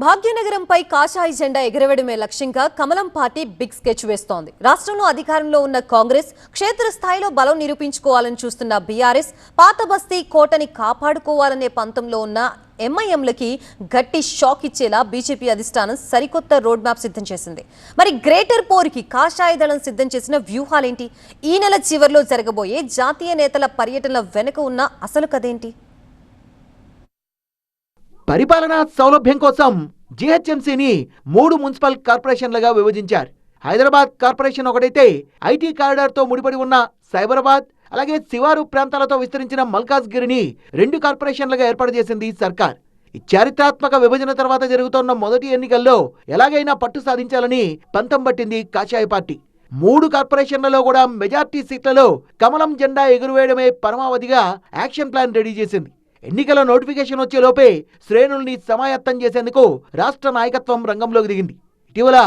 భాగ్యనగరంపై కాషాయ జెండా ఎగరవేయడమే లక్ష్యంగా కమలం పార్టీ బిగ్ స్కెచ్ వేస్తోంది. రాష్ట్రంలో అధికారంలో ఉన్న కాంగ్రెస్ క్షేత్రస్థాయిలో బలం నిరూపించుకోవాలని చూస్తున్న బీఆర్ఎస్ పాత బస్తీ కోటని కాపాడుకోవాలనే పంతంలో ఉన్న ఎంఐఎంలకి గట్టి షాక్ ఇచ్చేలా బీజేపీ అధిష్టానం సరికొత్త రోడ్ మ్యాప్ సిద్ధం చేసింది. మరి గ్రేటర్ పోరుకి కాషాయ దళం సిద్ధం చేసిన వ్యూహాలేంటి? ఈ నెల చివరిలో జరగబోయే జాతీయ నేతల పర్యటనల వెనుక ఉన్న అసలు కథేంటి? పరిపాలనా సౌలభ్యం కోసం జీహెచ్ఎంసీని 3 మున్సిపల్ కార్పొరేషన్లుగా విభజించారు. హైదరాబాద్ కార్పొరేషన్ ఒకటైతే ఐటీ కారిడార్తో ముడిపడి ఉన్న సైబరాబాద్, అలాగే శివారు ప్రాంతాలతో విస్తరించిన మల్కాజ్గిరిని 2 కార్పొరేషన్లుగా ఏర్పాటు చేసింది సర్కార్. ఈ చారిత్రాత్మక విభజన తర్వాత జరుగుతున్న మొదటి ఎన్నికల్లో ఎలాగైనా పట్టు సాధించాలని పంతం పట్టింది కాషాయ పార్టీ. 3 కార్పొరేషన్లలో కూడా మెజార్టీ సీట్లలో కమలం జెండా ఎగురవేయడమే పరమావధిగా యాక్షన్ ప్లాన్ రెడీ చేసింది. ఎన్నికల నోటిఫికేషన్ వచ్చేలోపే శ్రేణుల్ని సమాయత్తం చేసేందుకు రాష్ట్ర నాయకత్వం రంగంలోకి దిగింది. ఇటీవల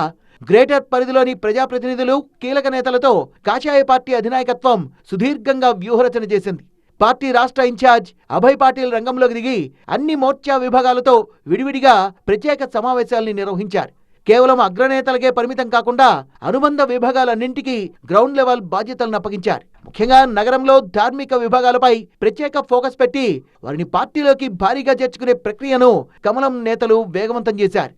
గ్రేటర్ పరిధిలోని ప్రజాప్రతినిధులు, కీలక నేతలతో కాషాయ పార్టీ అధినాయకత్వం సుదీర్ఘంగా వ్యూహరచన చేసింది. పార్టీ రాష్ట్ర ఇన్ఛార్జ్ అభయ్ పాటిల్ రంగంలోకి దిగి అన్ని మోర్చా విభాగాలతో విడివిడిగా ప్రత్యేక సమావేశాల్ని నిర్వహించారు. కేవలం అగ్రనేతలకే పరిమితం కాకుండా అనుబంధ విభాగాలన్నింటికీ గ్రౌండ్ లెవెల్ బాధ్యతలను అప్పగించారు. ముఖ్యంగా నగరంలో ధార్మిక విభాగాలపై ప్రత్యేక ఫోకస్ పెట్టి వారిని పార్టీలోకి భారీగా చేర్చుకునే ప్రక్రియను కమలం నేతలు వేగవంతం చేశారు.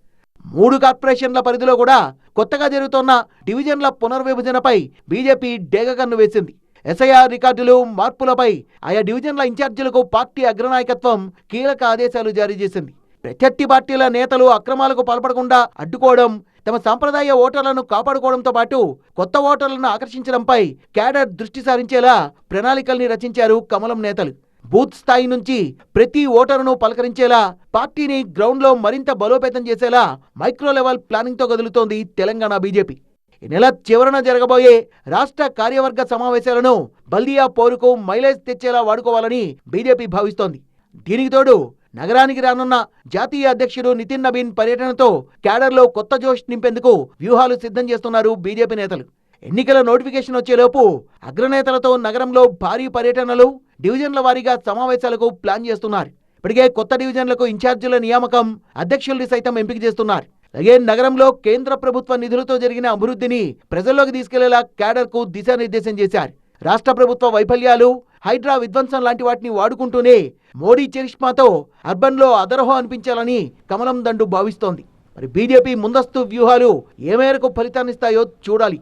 3 కార్పొరేషన్ల పరిధిలో కూడా కొత్తగా జరుగుతున్న డివిజన్ల పునర్విభజనపై బీజేపీ డేగకన్ను వేసింది. ఎస్ఐఆర్ రికార్డులు మార్పులపై ఆయా డివిజన్ల ఇన్ఛార్జీలకు పార్టీ అగ్రనాయకత్వం కీలక ఆదేశాలు జారీ చేసింది. ప్రత్యర్థి పార్టీల నేతలు అక్రమాలకు పాల్పడకుండా అడ్డుకోవడం, తమ సాంప్రదాయ ఓటర్లను కాపాడుకోవడంతో పాటు కొత్త ఓటర్లను ఆకర్షించడంపై క్యాడర్ దృష్టి సారించేలా ప్రణాళికల్ని రచించారు కమలం నేతలు. బూత్ స్థాయి నుంచి ప్రతి ఓటరును పలకరించేలా, పార్టీని గ్రౌండ్లో మరింత బలోపేతం చేసేలా మైక్రో లెవెల్ ప్లానింగ్తో కదులుతోంది తెలంగాణ బీజేపీ. ఈ నెల చివరన జరగబోయే రాష్ట్ర కార్యవర్గ సమావేశాలను బల్దియా పోరుకు మైలేజ్ తెచ్చేలా వాడుకోవాలని బీజేపీ భావిస్తోంది. దీనికి తోడు నగరానికి రానున్న జాతీయ అధ్యక్షుడు నితిన్ నబీన్ పర్యటనతో క్యాడర్లో కొత్త జోష్ నింపేందుకు వ్యూహాలు సిద్ధం చేస్తున్నారు బీజేపీ నేతలు. ఎన్నికల నోటిఫికేషన్ వచ్చేలోపు అగ్రనేతలతో నగరంలో భారీ పర్యటనలు, డివిజన్ల వారీగా సమావేశాలకు ప్లాన్ చేస్తున్నారు. ఇప్పటికే కొత్త డివిజన్లకు ఇన్ఛార్జీల నియామకం, అధ్యక్షుల్ని సైతం ఎంపిక చేస్తున్నారు. అలాగే నగరంలో కేంద్ర ప్రభుత్వ నిధులతో జరిగిన అభివృద్ధిని ప్రజల్లోకి తీసుకెళ్లేలా క్యాడర్కు దిశానిర్దేశం చేశారు. రాష్ట్ర ప్రభుత్వ వైఫల్యాలు, హైడ్రా విధ్వంసం లాంటి వాటిని వాడుకుంటూనే మోడీ చరిష్మాతో అర్బన్లో అదరహో అనిపించాలని కమలం దండు భావిస్తోంది. మరి బీజేపీ ముందస్తు వ్యూహాలు ఏ మేరకు ఫలితాన్నిస్తాయో చూడాలి.